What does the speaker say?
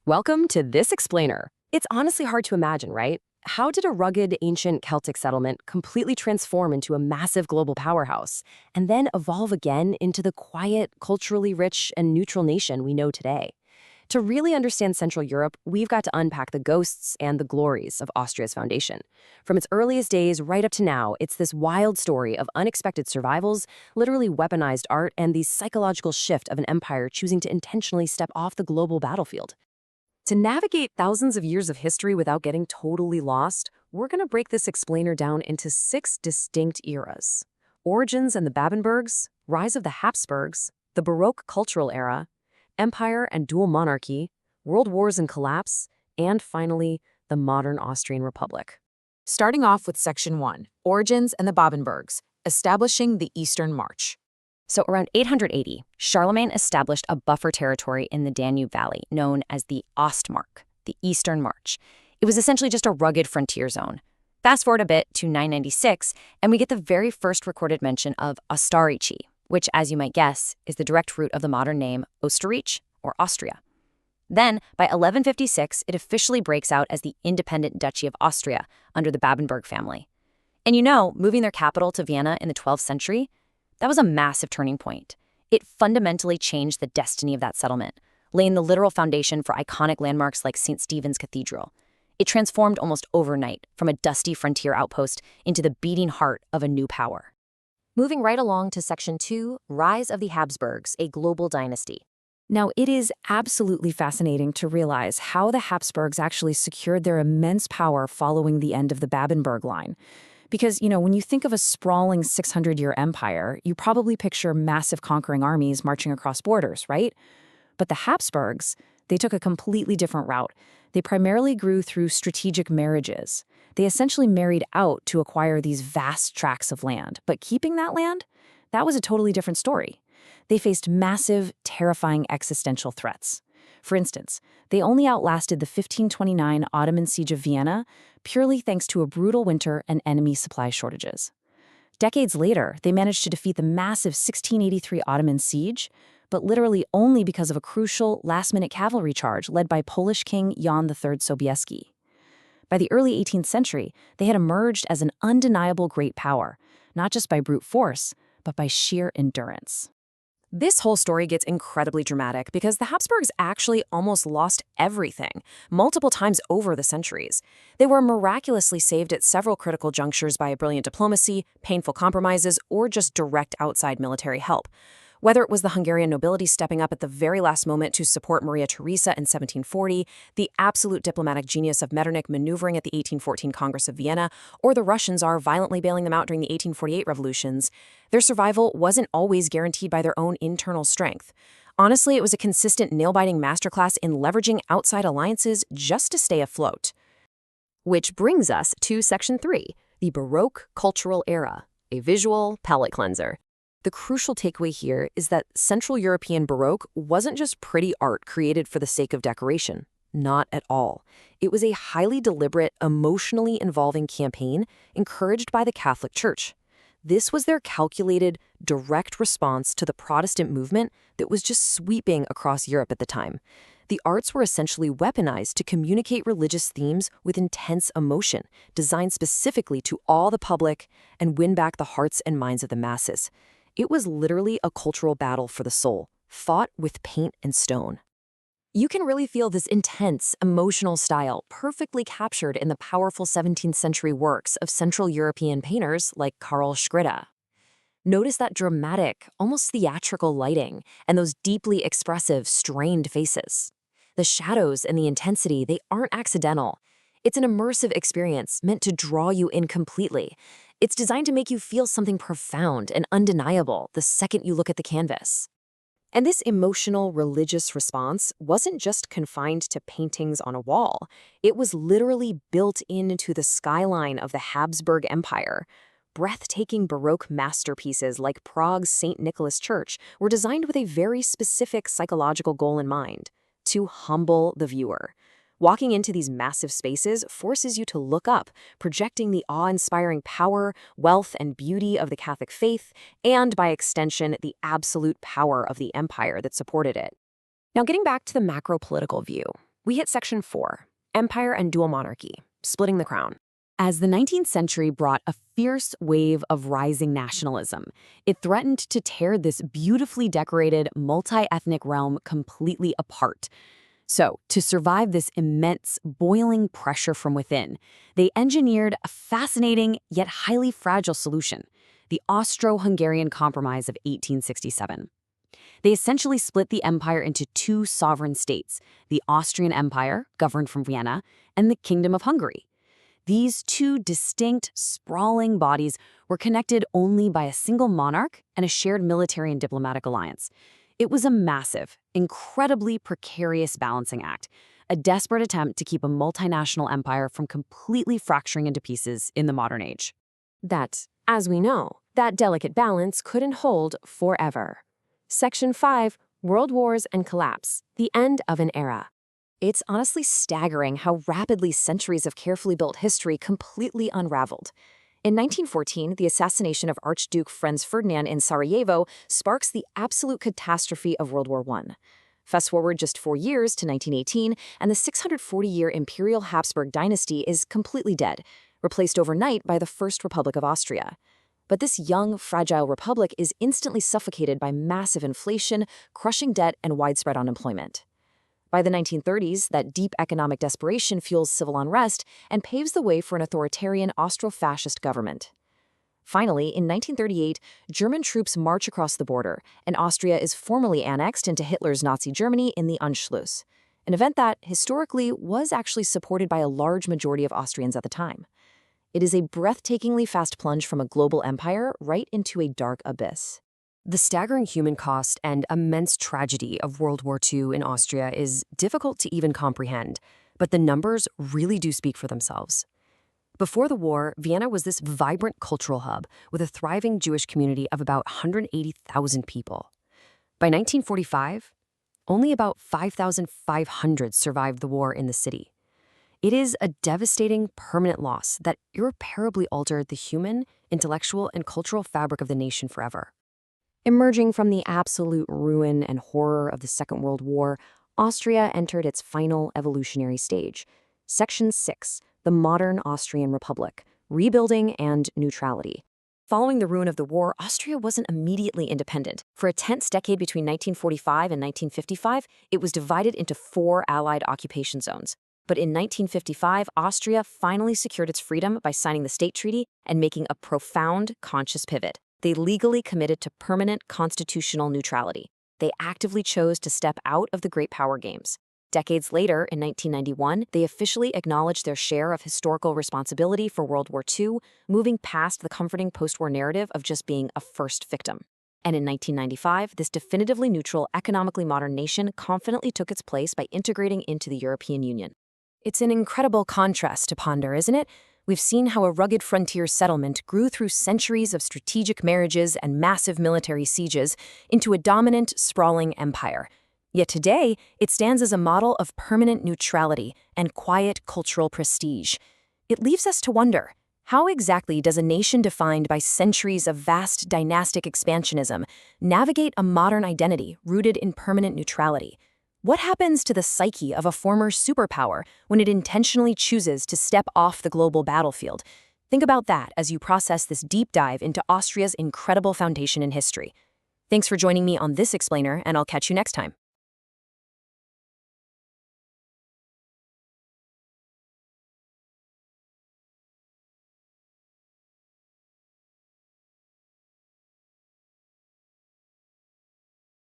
Welcome to This Explainer. It's honestly hard to imagine, right? How did a rugged, ancient Celtic settlement completely transform into a massive global powerhouse, and then evolve again into the quiet, culturally rich, and neutral nation we know today? To really understand Central Europe, we've got to unpack the ghosts and the glories of Austria's foundation. From its earliest days right up to now, it's this wild story of unexpected survivals, literally weaponized art, and the psychological shift of an empire choosing to intentionally step off the global battlefield. To navigate thousands of years of history without getting totally lost, we're going to break this explainer down into 6 distinct eras: origins and the Babenbergs, rise of the Habsburgs, the Baroque cultural era, empire and dual monarchy, world wars and collapse, and finally, the modern Austrian Republic. Starting off with Section 1, Origins and the Babenbergs, establishing the Eastern March. So around 880, Charlemagne established a buffer territory in the Danube Valley known as the Ostmark, the Eastern March. It was essentially just a rugged frontier zone. Fast forward a bit to 996, and we get the very first recorded mention of Ostarrîchi, which, as you might guess, is the direct root of the modern name Ostarrîchi, or Austria. Then, by 1156, it officially breaks out as the independent Duchy of Austria under the Babenberg family. And moving their capital to Vienna in the 12th century, that was a massive turning point. It fundamentally changed the destiny of that settlement, laying the literal foundation for iconic landmarks like St. Stephen's Cathedral. It transformed almost overnight from a dusty frontier outpost into the beating heart of a new power. Moving right along to Section 2, Rise of the Habsburgs, a global dynasty. Now, it is absolutely fascinating to realize how the Habsburgs actually secured their immense power following the end of the Babenberg line. Because, when you think of a sprawling 600-year empire, you probably picture massive conquering armies marching across borders, right? But the Habsburgs, they took a completely different route. They primarily grew through strategic marriages. They essentially married out to acquire these vast tracts of land. But keeping that land, that was a totally different story. They faced massive, terrifying existential threats. For instance, they only outlasted the 1529 Ottoman siege of Vienna purely thanks to a brutal winter and enemy supply shortages. Decades later, they managed to defeat the massive 1683 Ottoman siege, but literally only because of a crucial last-minute cavalry charge led by Polish King Jan III Sobieski. By the early 18th century, they had emerged as an undeniable great power, not just by brute force, but by sheer endurance. This whole story gets incredibly dramatic because the Habsburgs actually almost lost everything, multiple times over the centuries. They were miraculously saved at several critical junctures by brilliant diplomacy, painful compromises, or just direct outside military help. Whether it was the Hungarian nobility stepping up at the very last moment to support Maria Theresa in 1740, the absolute diplomatic genius of Metternich maneuvering at the 1814 Congress of Vienna, or the Russian Tsar violently bailing them out during the 1848 revolutions, their survival wasn't always guaranteed by their own internal strength. Honestly, it was a consistent nail-biting masterclass in leveraging outside alliances just to stay afloat. Which brings us to Section 3, the Baroque cultural era, a visual palate cleanser. The crucial takeaway here is that Central European Baroque wasn't just pretty art created for the sake of decoration. Not at all. It was a highly deliberate, emotionally involving campaign encouraged by the Catholic Church. This was their calculated, direct response to the Protestant movement that was just sweeping across Europe at the time. The arts were essentially weaponized to communicate religious themes with intense emotion, designed specifically to awe the public and win back the hearts and minds of the masses. It was literally a cultural battle for the soul, fought with paint and stone. You can really feel this intense, emotional style perfectly captured in the powerful 17th century works of Central European painters like Karl Schritte. Notice that dramatic, almost theatrical lighting and those deeply expressive, strained faces. The shadows and the intensity, they aren't accidental. It's an immersive experience meant to draw you in completely. It's designed to make you feel something profound and undeniable the second you look at the canvas. And this emotional, religious response wasn't just confined to paintings on a wall. It was literally built into the skyline of the Habsburg Empire. Breathtaking Baroque masterpieces like Prague's St. Nicholas Church were designed with a very specific psychological goal in mind: to humble the viewer. Walking into these massive spaces forces you to look up, projecting the awe-inspiring power, wealth, and beauty of the Catholic faith, and by extension, the absolute power of the empire that supported it. Now, getting back to the macro-political view, we hit Section 4, Empire and Dual Monarchy, splitting the crown. As the 19th century brought a fierce wave of rising nationalism, it threatened to tear this beautifully decorated, multi-ethnic realm completely apart. So, to survive this immense, boiling pressure from within, they engineered a fascinating yet highly fragile solution, the Austro-Hungarian Compromise of 1867. They essentially split the empire into two sovereign states, the Austrian Empire, governed from Vienna, and the Kingdom of Hungary. These two distinct, sprawling bodies were connected only by a single monarch and a shared military and diplomatic alliance. It was a massive, incredibly precarious balancing act, a desperate attempt to keep a multinational empire from completely fracturing into pieces in the modern age. That, as we know, that delicate balance couldn't hold forever. Section 5, World Wars and Collapse, the end of an era. It's honestly staggering how rapidly centuries of carefully built history completely unraveled. In 1914, the assassination of Archduke Franz Ferdinand in Sarajevo sparks the absolute catastrophe of World War I. Fast forward just 4 years to 1918, and the 640-year Imperial Habsburg Dynasty is completely dead, replaced overnight by the First Republic of Austria. But this young, fragile republic is instantly suffocated by massive inflation, crushing debt, and widespread unemployment. By the 1930s, that deep economic desperation fuels civil unrest and paves the way for an authoritarian Austro-fascist government. Finally, in 1938, German troops march across the border, and Austria is formally annexed into Hitler's Nazi Germany in the Anschluss, an event that, historically, was actually supported by a large majority of Austrians at the time. It is a breathtakingly fast plunge from a global empire right into a dark abyss. The staggering human cost and immense tragedy of World War II in Austria is difficult to even comprehend, but the numbers really do speak for themselves. Before the war, Vienna was this vibrant cultural hub with a thriving Jewish community of about 180,000 people. By 1945, only about 5,500 survived the war in the city. It is a devastating, permanent loss that irreparably altered the human, intellectual, and cultural fabric of the nation forever. Emerging from the absolute ruin and horror of the Second World War, Austria entered its final evolutionary stage. Section 6, the modern Austrian Republic, rebuilding and neutrality. Following the ruin of the war, Austria wasn't immediately independent. For a tense decade between 1945 and 1955, it was divided into 4 Allied occupation zones. But in 1955, Austria finally secured its freedom by signing the State Treaty and making a profound, conscious pivot. They legally committed to permanent constitutional neutrality. They actively chose to step out of the Great Power Games. Decades later, in 1991, they officially acknowledged their share of historical responsibility for World War II, moving past the comforting post-war narrative of just being a first victim. And in 1995, this definitively neutral, economically modern nation confidently took its place by integrating into the European Union. It's an incredible contrast to ponder, isn't it? We've seen how a rugged frontier settlement grew through centuries of strategic marriages and massive military sieges into a dominant, sprawling empire. Yet today, it stands as a model of permanent neutrality and quiet cultural prestige. It leaves us to wonder, how exactly does a nation defined by centuries of vast dynastic expansionism navigate a modern identity rooted in permanent neutrality? What happens to the psyche of a former superpower when it intentionally chooses to step off the global battlefield? Think about that as you process this deep dive into Austria's incredible foundation in history. Thanks for joining me on this explainer, and I'll catch you next time.